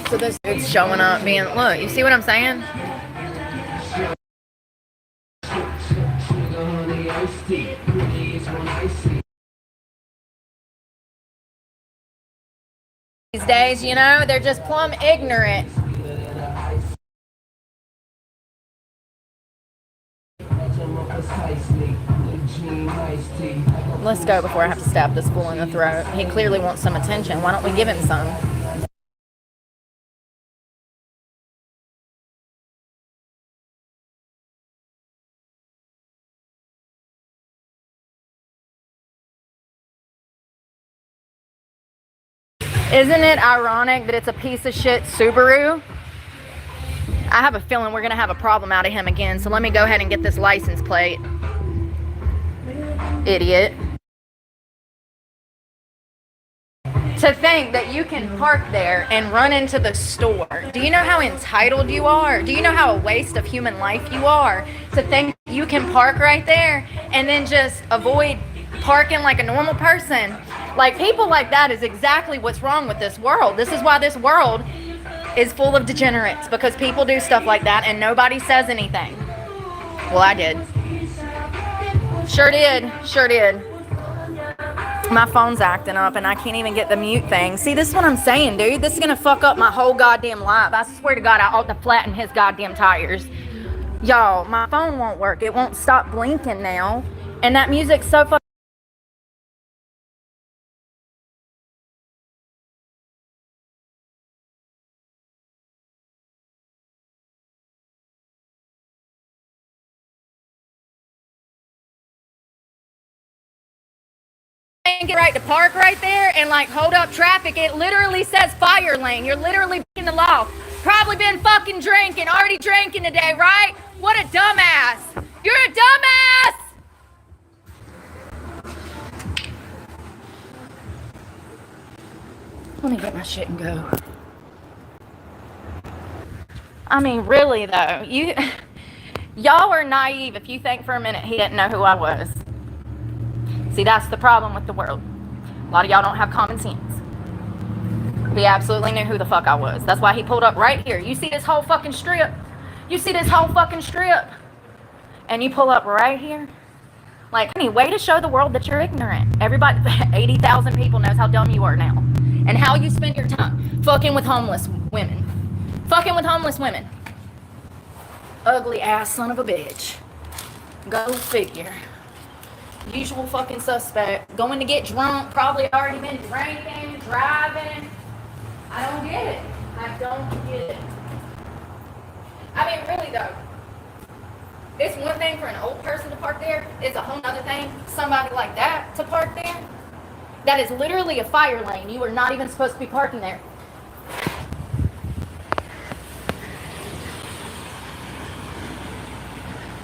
So this dude's showing up being, look, you see what I'm saying? These days, you know, they're just plumb ignorant. Let's go before I have to stab this fool in the throat. He clearly wants some attention. Why don't we give him some? Isn't it ironic that it's a piece of shit Subaru? I have a feeling we're going to have a problem out of him again, so let me go ahead and get this license plate. Idiot. To think that you can park there and run into the store. Do you know how entitled you are? Do you know how a waste of human life you are? To think you can park right there and then just avoid parking like a normal person. Like, people like that is exactly what's wrong with this world. This is why this world is full of degenerates, because people do stuff like that and nobody says anything. Well, I did. Sure did. My phone's acting up and I can't even get the mute thing. See, this is what I'm saying, dude. This is gonna fuck up my whole goddamn life. I swear to God, I ought to flatten his goddamn tires. Y'all, my phone won't work. It won't stop blinking now. And that music's so fucking... Get right to park right there and like hold up traffic. It literally says fire lane. You're literally breaking the law. Probably been fucking drinking, already drinking today, right? What a dumbass. You're a dumbass. Let me get my shit and go. I mean, really though, y'all are naive if you think for a minute he didn't know who I was. See, that's the problem with the world. A lot of y'all don't have common sense. He absolutely knew who the fuck I was. That's why he pulled up right here. You see this whole fucking strip? And you pull up right here? Like, any way to show the world that you're ignorant. Everybody, 80,000 people knows how dumb you are now. And how you spend your time fucking with homeless women. Ugly ass son of a bitch. Go figure. Usual fucking suspect. Going to get drunk, probably already been drinking, driving. I don't get it. I mean, really though, it's one thing for an old person to park there. It's a whole other thing, somebody like that to park there. That is literally a fire lane. You are not even supposed to be parking there.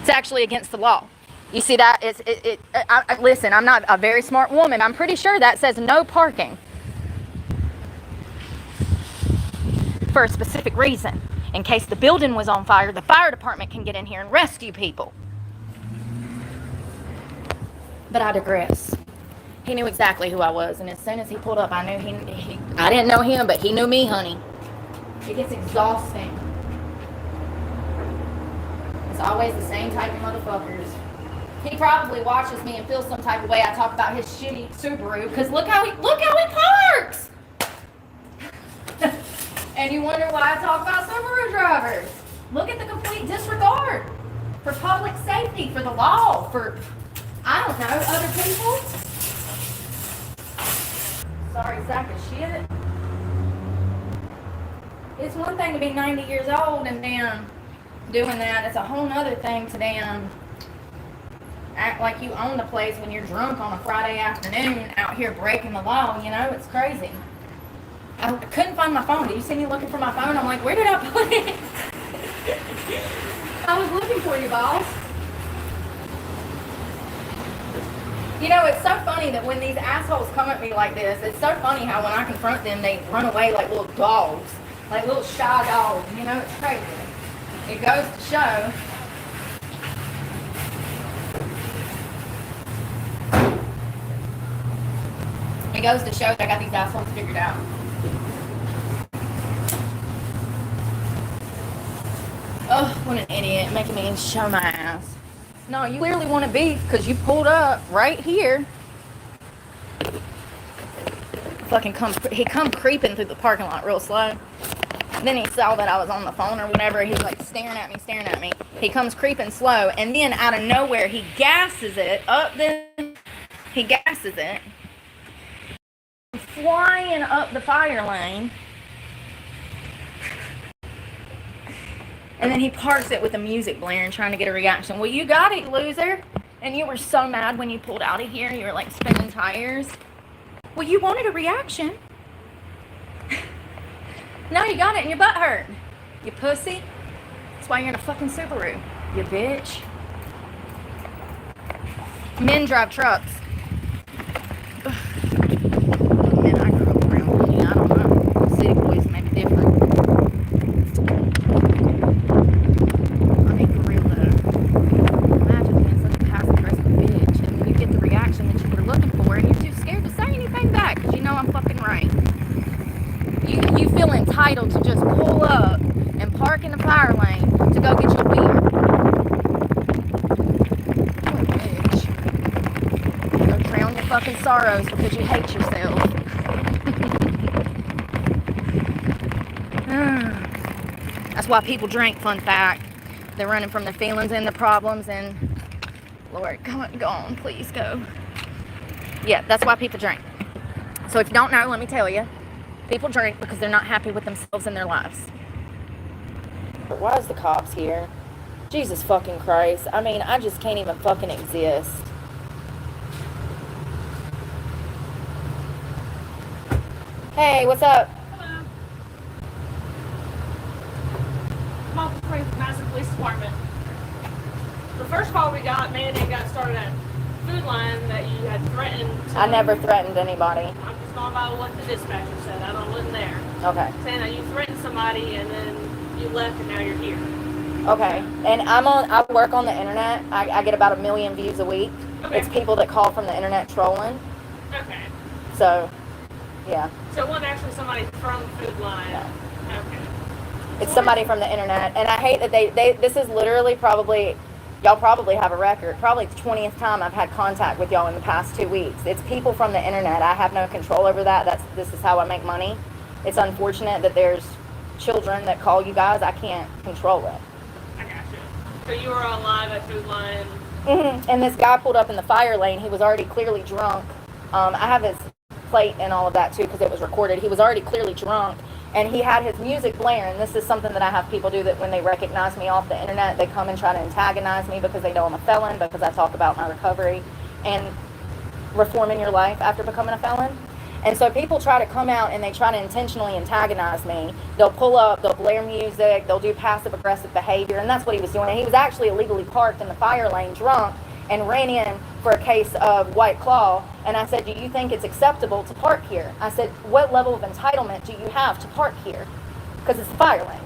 It's actually against the law. You see that? Listen, I'm not a very smart woman. I'm pretty sure that says no parking. For a specific reason. In case the building was on fire, the fire department can get in here and rescue people. But I digress. He knew exactly who I was, and as soon as he pulled up, I knew I didn't know him, but he knew me, honey. It gets exhausting. It's always the same type of motherfuckers. He probably watches me and feels some type of way I talk about his shitty Subaru, because look how he parks! And you wonder why I talk about Subaru drivers. Look at the complete disregard for public safety, for the law, for, I don't know, other people. Sorry, sack of shit. It's one thing to be 90 years old and then doing that. It's a whole nother thing to then act like you own the place when you're drunk on a Friday afternoon out here breaking the law. You know, it's crazy. I couldn't find my phone. Did you see me looking for my phone? I'm like, where did I put it? I was looking for you, boss. You know, it's so funny that when these assholes come at me like this, it's so funny how when I confront them, they run away like little dogs, like little shy dogs. You know, it's crazy. It goes to show. It goes to show that I got these assholes figured out. Oh, what an idiot, making me show my ass. No, you clearly want to beef because you pulled up right here. He come creeping through the parking lot real slow. Then he saw that I was on the phone or whatever. He's like staring at me. He comes creeping slow, and then out of nowhere, he gasses it up. Then he gasses it, flying up the fire lane, and then he parks it with the music blaring, trying to get a reaction. Well, you got it, loser. And you were so mad when you pulled out of here. You were like spinning tires. Well, you wanted a reaction. Now you got it and your butt hurt. You pussy. That's why you're in a fucking Subaru. You bitch. Men drive trucks. Ugh. Men I grew up around. Yeah, I don't know. City boys may be different. I mean, for real though. Imagine being such a passive-aggressive bitch and you get the reaction that you were looking for and you're too scared to say anything back because you know I'm fucking right. You feel entitled to just pull up and park in the fire lane to go get your beer. What a bitch. Go drown your fucking sorrows because you hate yourself. That's why people drink, fun fact. They're running from the feelings and the problems and Lord, go on, please go. Yeah, that's why people drink. So if you don't know, let me tell you. People drink because they're not happy with themselves and their lives. But why is the cops here? Jesus fucking Christ. I mean, I just can't even fucking exist. Hey, what's up? Hello. I'm off the Madison Police Department. The first call we got, Manning got started at Food Line that you had threatened. I never threatened anybody. I'm just going by what the dispatcher said. I wasn't there. Okay. Saying that you threatened somebody and then you left and now you're here. Okay. And I work on the internet. I get about 1 million views a week. Okay. It's people that call from the internet trolling. Okay. So, yeah. So it wasn't actually somebody from Food Line. No. Okay. It's somebody from the internet. And I hate that this is literally probably, y'all probably have a record. Probably the 20th time I've had contact with y'all in the past 2 weeks. It's people from the internet. I have no control over that. This is how I make money. It's unfortunate that there's children that call you guys. I can't control it. I got you. So you were on live at Food Line. Mm-hmm. And this guy pulled up in the fire lane. He was already clearly drunk. I have his plate and all of that too because it was recorded. He was already clearly drunk. And he had his music blaring. This is something that I have people do that when they recognize me off the internet, they come and try to antagonize me because they know I'm a felon, because I talk about my recovery and reforming your life after becoming a felon. And so people try to come out and they try to intentionally antagonize me. They'll pull up, they'll blare music, they'll do passive-aggressive behavior, and that's what he was doing. And he was actually illegally parked in the fire lane drunk and ran in for a case of White Claw. And I said, do you think it's acceptable to park here? I said, what level of entitlement do you have to park here? Because it's the fire lane.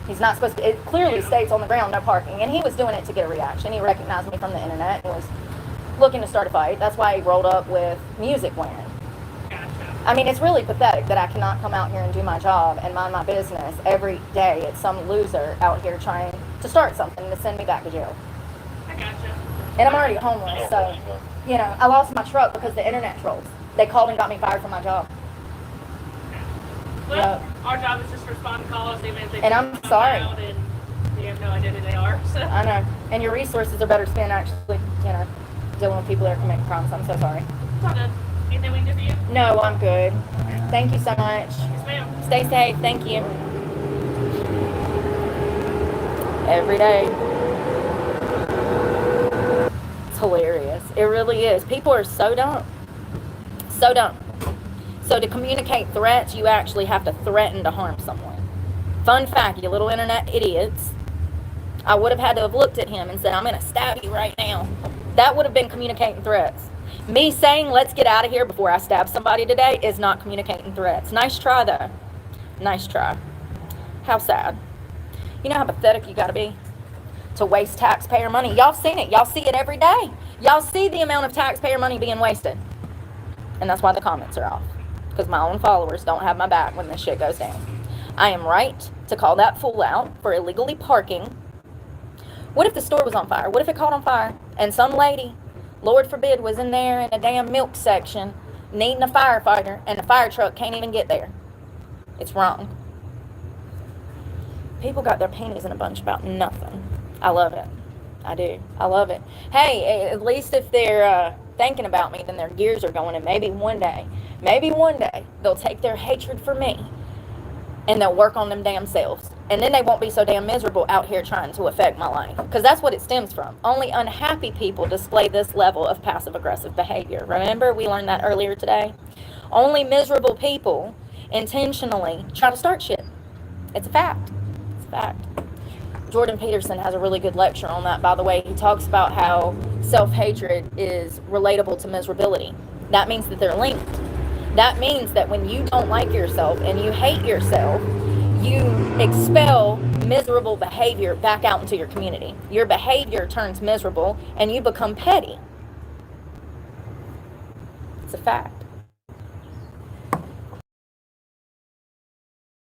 He's not supposed to, it clearly states on the ground, no parking. And he was doing it to get a reaction. He recognized me from the internet and was looking to start a fight. That's why he rolled up with music blaring. I mean, it's really pathetic that I cannot come out here and do my job and mind my business every day. It's some loser out here trying to start something to send me back to jail. I gotcha. And I'm already homeless, so, you know, I lost my truck because the internet trolls. They called and got me fired from my job. Well, our job is just to respond to calls, even if they and I'm sorry. And you have no idea who they are. So. I know. And your resources are better spent actually, you know, dealing with people that are committing crimes. I'm so sorry. It's all good. Anything we can do for you? No, I'm good. Thank you so much. Yes, ma'am. Stay safe. Thank you. Every day. It's hilarious. It really is. People are so dumb. So dumb. So to communicate threats, you actually have to threaten to harm someone. Fun fact, you little internet idiots. I would have had to have looked at him and said, I'm going to stab you right now. That would have been communicating threats. Me saying, let's get out of here before I stab somebody today is not communicating threats. Nice try, though. Nice try. How sad. You know how pathetic you got to be to waste taxpayer money? Y'all seen it. Y'all see it every day. Y'all see the amount of taxpayer money being wasted. And that's why the comments are off. Because my own followers don't have my back when this shit goes down. I am right to call that fool out for illegally parking. What if the store was on fire? What if it caught on fire and some lady, Lord forbid, was in there in a damn milk section needing a firefighter and the fire truck can't even get there? It's wrong. People got their panties in a bunch about nothing. I love it. I do. I love it. Hey, at least if they're thinking about me, then their gears are going, and maybe one day they'll take their hatred for me and they'll work on them damn selves. And then they won't be so damn miserable out here trying to affect my life. Because that's what it stems from. Only unhappy people display this level of passive-aggressive behavior. Remember, we learned that earlier today? Only miserable people intentionally try to start shit. It's a fact. It's a fact. Jordan Peterson has a really good lecture on that, by the way. He talks about how self-hatred is relatable to miserability. That means that they're linked. That means that when you don't like yourself and you hate yourself, you expel miserable behavior back out into your community. Your behavior turns miserable and you become petty. It's a fact.